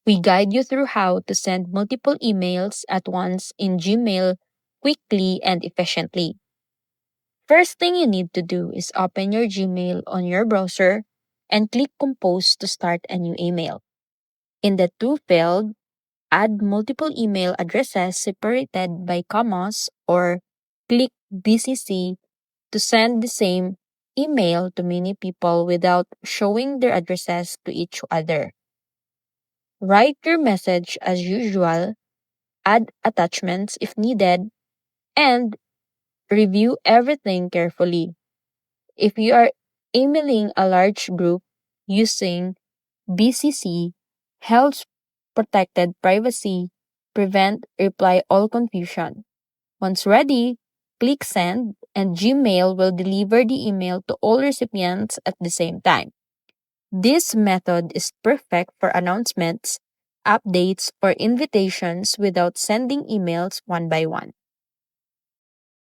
We guide you through how to send multiple emails at once in Gmail quickly and efficiently. First thing you need to do is open your Gmail on your browser and click Compose to start a new email. In the To field, add multiple email addresses separated by commas or click BCC to send the same email to many people without showing their addresses to each other. Write your message as usual, add attachments if needed, and review everything carefully. If you are emailing a large group using BCC, helps protected privacy, prevent reply all confusion. Once ready, click send and Gmail will deliver the email to all recipients at the same time. This method is perfect for announcements, updates, or invitations without sending emails one by one.